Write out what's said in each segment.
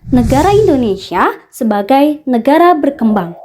Negara Indonesia sebagai negara berkembang.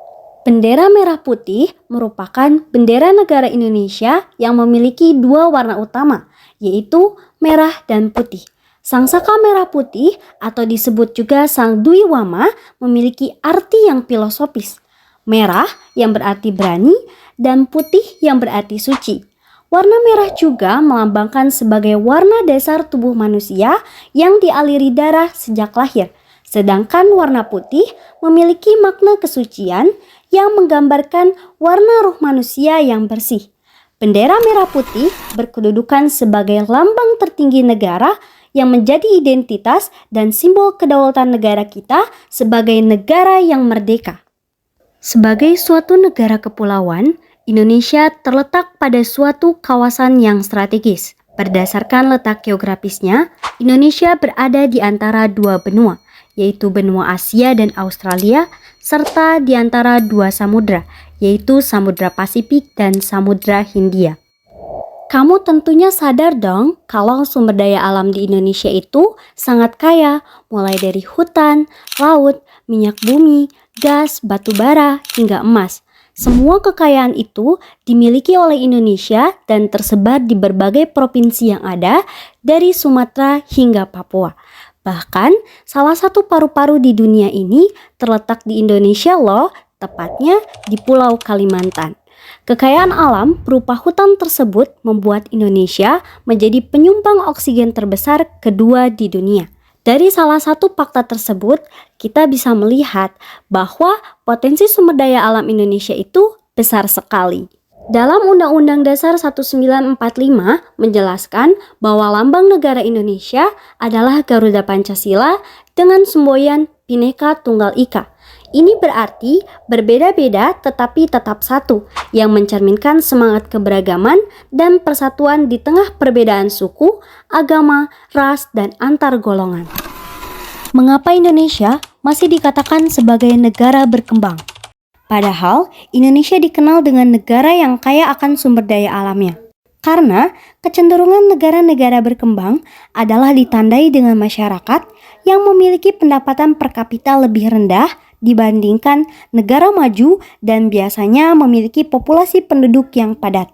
Bendera merah putih merupakan bendera negara Indonesia yang memiliki dua warna utama, yaitu merah dan putih. Sangsaka merah putih atau disebut juga Sang Dwi Wama memiliki arti yang filosofis. Merah yang berarti berani dan putih yang berarti suci. Warna merah juga melambangkan sebagai warna dasar tubuh manusia yang dialiri darah sejak lahir. Sedangkan warna putih memiliki makna kesucian yang menggambarkan warna roh manusia yang bersih. Bendera merah putih berkedudukan sebagai lambang tertinggi negara yang menjadi identitas dan simbol kedaulatan negara kita sebagai negara yang merdeka. Sebagai suatu negara kepulauan, Indonesia terletak pada suatu kawasan yang strategis. Berdasarkan letak geografisnya, Indonesia berada di antara dua benua, yaitu benua Asia dan Australia, serta di antara dua samudra, yaitu Samudra Pasifik dan Samudra Hindia. Kamu tentunya sadar dong kalau sumber daya alam di Indonesia itu sangat kaya, mulai dari hutan, laut, minyak bumi, gas, batu bara, hingga emas. Semua kekayaan itu dimiliki oleh Indonesia dan tersebar di berbagai provinsi yang ada dari Sumatera hingga Papua. Bahkan, salah satu paru-paru di dunia ini terletak di Indonesia loh, tepatnya di Pulau Kalimantan. Kekayaan alam berupa hutan tersebut membuat Indonesia menjadi penyumbang oksigen terbesar kedua di dunia. Dari salah satu fakta tersebut, kita bisa melihat bahwa potensi sumber daya alam Indonesia itu besar sekali. Dalam Undang-Undang Dasar 1945 menjelaskan bahwa lambang negara Indonesia adalah Garuda Pancasila dengan semboyan Bhinneka Tunggal Ika. Ini berarti berbeda-beda tetapi tetap satu, yang mencerminkan semangat keberagaman dan persatuan di tengah perbedaan suku, agama, ras, dan antar golongan. Mengapa Indonesia masih dikatakan sebagai negara berkembang? Padahal Indonesia dikenal dengan negara yang kaya akan sumber daya alamnya. Karena kecenderungan negara-negara berkembang adalah ditandai dengan masyarakat yang memiliki pendapatan per kapita lebih rendah dibandingkan negara maju dan biasanya memiliki populasi penduduk yang padat.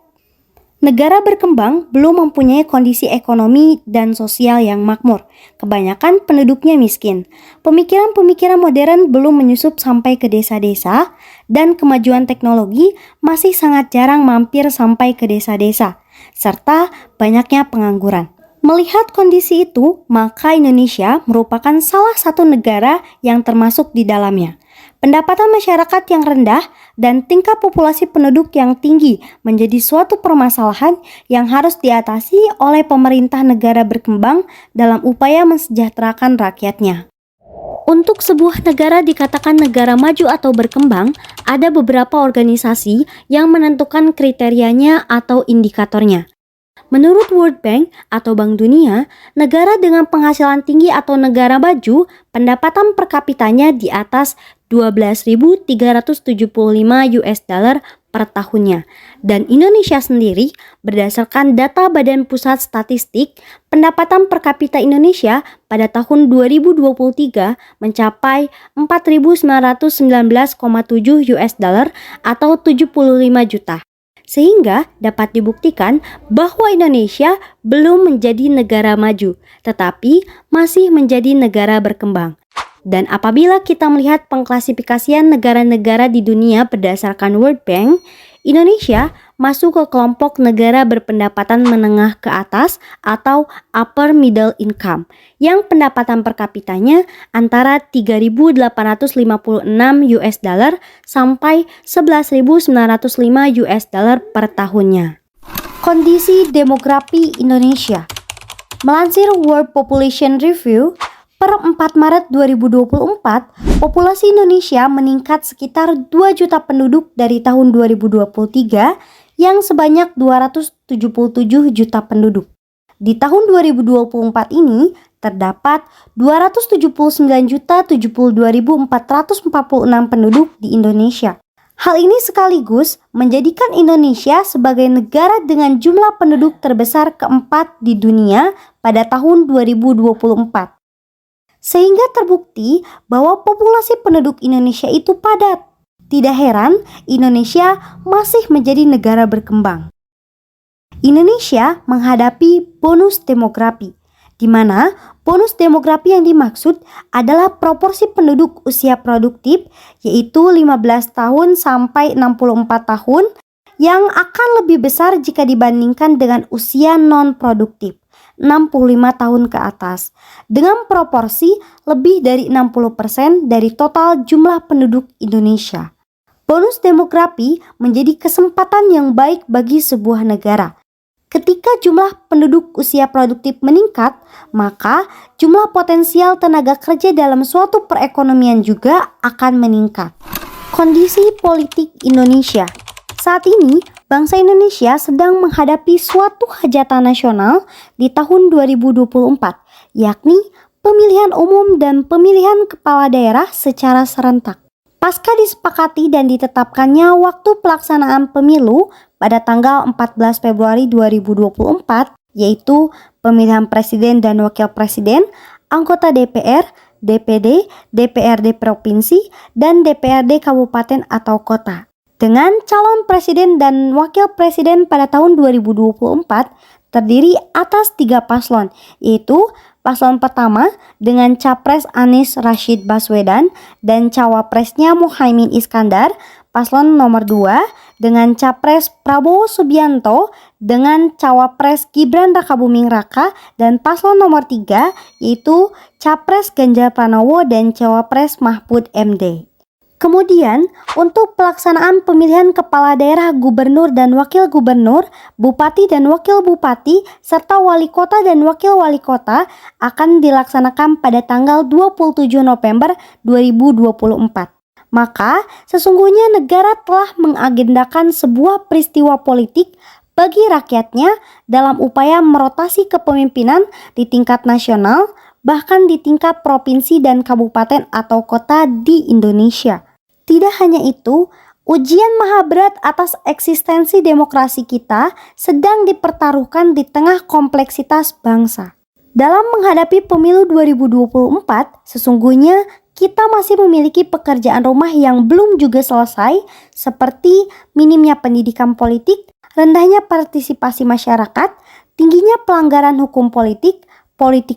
Negara berkembang belum mempunyai kondisi ekonomi dan sosial yang makmur. Kebanyakan penduduknya miskin. Pemikiran-pemikiran modern belum menyusup sampai ke desa-desa, dan kemajuan teknologi masih sangat jarang mampir sampai ke desa-desa, serta banyaknya pengangguran. Melihat kondisi itu, maka Indonesia merupakan salah satu negara yang termasuk di dalamnya. Pendapatan masyarakat yang rendah dan tingkat populasi penduduk yang tinggi menjadi suatu permasalahan yang harus diatasi oleh pemerintah negara berkembang dalam upaya mensejahterakan rakyatnya. Untuk sebuah negara dikatakan negara maju atau berkembang, ada beberapa organisasi yang menentukan kriterianya atau indikatornya. Menurut World Bank atau Bank Dunia, negara dengan penghasilan tinggi atau negara maju, pendapatan per kapitanya di atas 12.375 US dollar per tahunnya. Dan Indonesia sendiri, berdasarkan data Badan Pusat Statistik, pendapatan per kapita Indonesia pada tahun 2023 mencapai 4.919,7 US dollar atau 75 juta. Sehingga dapat dibuktikan bahwa Indonesia belum menjadi negara maju, tetapi masih menjadi negara berkembang. Dan apabila kita melihat pengklasifikasian negara-negara di dunia berdasarkan World Bank, Indonesia masuk ke kelompok negara berpendapatan menengah ke atas atau upper middle income, yang pendapatan per kapitanya antara 3.856 US dollar sampai 11.905 US dollar per tahunnya. Kondisi demografi Indonesia. Melansir World Population Review, per 4 Maret 2024, populasi Indonesia meningkat sekitar 2 juta penduduk dari tahun 2023 yang sebanyak 277 juta penduduk. Di tahun 2024 ini, terdapat 279.072.446 penduduk di Indonesia. Hal ini sekaligus menjadikan Indonesia sebagai negara dengan jumlah penduduk terbesar keempat di dunia pada tahun 2024. sehingga terbukti bahwa populasi penduduk Indonesia itu padat. Tidak heran Indonesia masih menjadi negara berkembang. Indonesia menghadapi bonus demografi, di mana bonus demografi yang dimaksud adalah proporsi penduduk usia produktif, yaitu 15 tahun sampai 64 tahun, yang akan lebih besar jika dibandingkan dengan usia non-produktif, 65 tahun ke atas, dengan proporsi lebih dari 60% dari total jumlah penduduk Indonesia. Bonus demografi menjadi kesempatan yang baik bagi sebuah negara. Ketika jumlah penduduk usia produktif meningkat, maka jumlah potensial tenaga kerja dalam suatu perekonomian juga akan meningkat. Kondisi politik Indonesia. Saat ini, bangsa Indonesia sedang menghadapi suatu hajatan nasional di tahun 2024, yakni pemilihan umum dan pemilihan kepala daerah secara serentak. Pasca disepakati dan ditetapkannya waktu pelaksanaan pemilu pada tanggal 14 Februari 2024, yaitu pemilihan presiden dan wakil presiden, anggota DPR, DPD, DPRD provinsi, dan DPRD kabupaten atau kota. Dengan calon presiden dan wakil presiden pada tahun 2024 terdiri atas 3 paslon, yaitu paslon pertama dengan Capres Anies Rashid Baswedan dan Cawapresnya Muhaimin Iskandar, paslon nomor 2 dengan Capres Prabowo Subianto dengan Cawapres Gibran Rakabuming Raka, dan paslon nomor 3 yaitu Capres Ganjar Pranowo dan Cawapres Mahfud MD. Kemudian, untuk pelaksanaan pemilihan kepala daerah, gubernur dan wakil gubernur, bupati dan wakil bupati, serta wali kota dan wakil wali kota akan dilaksanakan pada tanggal 27 November 2024. Maka, sesungguhnya negara telah mengagendakan sebuah peristiwa politik bagi rakyatnya dalam upaya merotasi kepemimpinan di tingkat nasional, bahkan di tingkat provinsi dan kabupaten atau kota di Indonesia. Tidak hanya itu, ujian maha berat atas eksistensi demokrasi kita sedang dipertaruhkan di tengah kompleksitas bangsa. Dalam menghadapi pemilu 2024, sesungguhnya kita masih memiliki pekerjaan rumah yang belum juga selesai, seperti minimnya pendidikan politik, rendahnya partisipasi masyarakat, tingginya pelanggaran hukum politik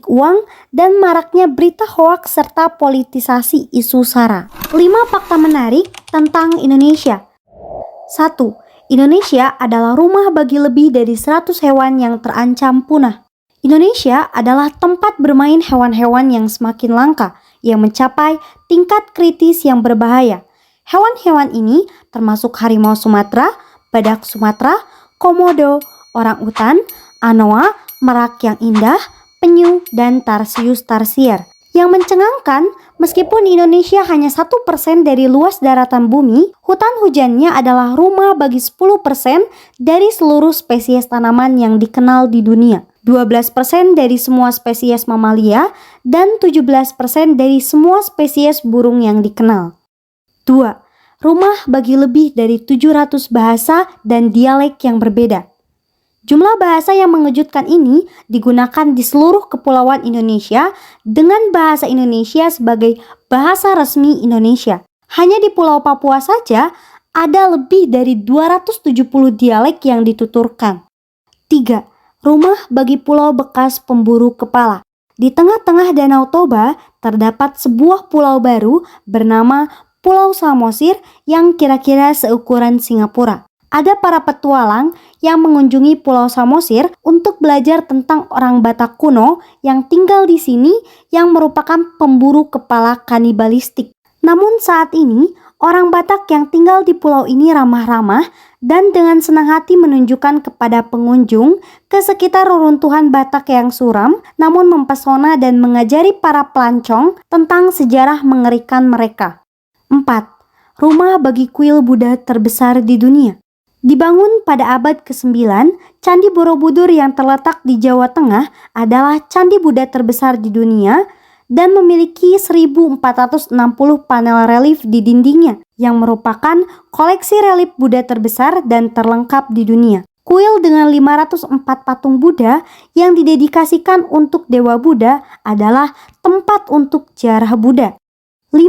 uang, dan maraknya berita hoaks serta politisasi isu SARA. 5 fakta menarik tentang Indonesia. 1. Indonesia adalah rumah bagi lebih dari 100 hewan yang terancam punah. Indonesia adalah tempat bermain hewan-hewan yang semakin langka, yang mencapai tingkat kritis yang berbahaya. Hewan-hewan ini termasuk harimau Sumatera, badak Sumatera, komodo, orangutan, anoa, merak yang indah, penyu, dan tarsius tarsier. Yang mencengangkan, meskipun Indonesia hanya 1% dari luas daratan bumi, hutan hujannya adalah rumah bagi 10% dari seluruh spesies tanaman yang dikenal di dunia, 12% dari semua spesies mamalia, dan 17% dari semua spesies burung yang dikenal. 2. Rumah bagi lebih dari 700 bahasa dan dialek yang berbeda. Jumlah bahasa yang mengejutkan ini digunakan di seluruh kepulauan Indonesia dengan bahasa Indonesia sebagai bahasa resmi Indonesia. Hanya di Pulau Papua saja ada lebih dari 270 dialek yang dituturkan. 3. Rumah bagi pulau bekas pemburu kepala. Di tengah-tengah Danau Toba terdapat sebuah pulau baru bernama Pulau Samosir yang kira-kira seukuran Singapura. Ada para petualang yang mengunjungi Pulau Samosir untuk belajar tentang orang Batak kuno yang tinggal di sini yang merupakan pemburu kepala kanibalistik. Namun saat ini, orang Batak yang tinggal di pulau ini ramah-ramah dan dengan senang hati menunjukkan kepada pengunjung ke sekitar reruntuhan Batak yang suram, namun mempesona dan mengajari para pelancong tentang sejarah mengerikan mereka. 4. Rumah bagi kuil Buddha terbesar di dunia. Dibangun pada abad ke-9, Candi Borobudur yang terletak di Jawa Tengah adalah candi Buddha terbesar di dunia dan memiliki 1.460 panel relief di dindingnya yang merupakan koleksi relief Buddha terbesar dan terlengkap di dunia. Kuil dengan 504 patung Buddha yang didedikasikan untuk Dewa Buddha adalah tempat untuk ziarah Buddha. 5.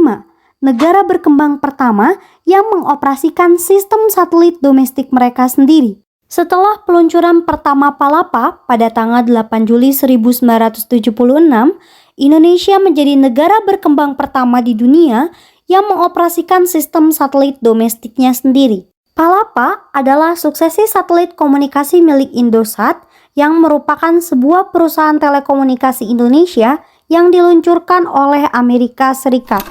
Negara berkembang pertama yang mengoperasikan sistem satelit domestik mereka sendiri. Setelah peluncuran pertama Palapa pada tanggal 8 Juli 1976, Indonesia menjadi negara berkembang pertama di dunia yang mengoperasikan sistem satelit domestiknya sendiri. Palapa adalah suksesi satelit komunikasi milik Indosat yang merupakan sebuah perusahaan telekomunikasi Indonesia yang diluncurkan oleh Amerika Serikat.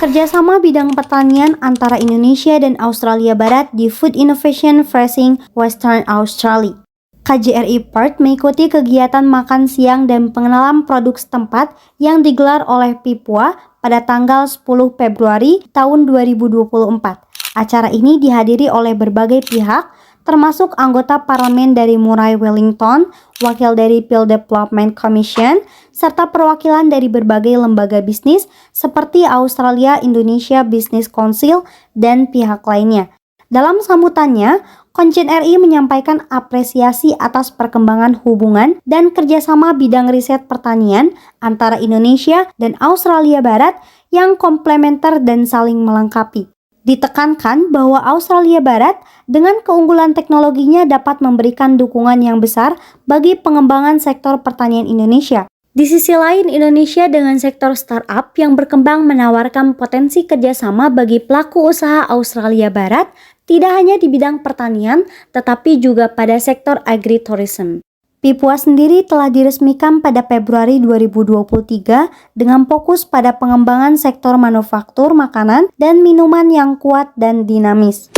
Kerjasama bidang pertanian antara Indonesia dan Australia Barat di Food Innovation Freezing Western Australia. KJRI Perth mengikuti kegiatan makan siang dan pengenalan produk setempat yang digelar oleh Pipua pada tanggal 10 Februari tahun 2024. Acara ini dihadiri oleh berbagai pihak, termasuk anggota parlemen dari Murray Wellington, wakil dari Peel Development Commission, serta perwakilan dari berbagai lembaga bisnis seperti Australia Indonesia Business Council dan pihak lainnya. Dalam sambutannya, Konjen RI menyampaikan apresiasi atas perkembangan hubungan dan kerjasama bidang riset pertanian antara Indonesia dan Australia Barat yang komplementer dan saling melengkapi. Ditekankan bahwa Australia Barat dengan keunggulan teknologinya dapat memberikan dukungan yang besar bagi pengembangan sektor pertanian Indonesia. Di sisi lain, Indonesia dengan sektor startup yang berkembang menawarkan potensi kerjasama bagi pelaku usaha Australia Barat tidak hanya di bidang pertanian, tetapi juga pada sektor agritourism. Pipua sendiri telah diresmikan pada Februari 2023 dengan fokus pada pengembangan sektor manufaktur makanan dan minuman yang kuat dan dinamis.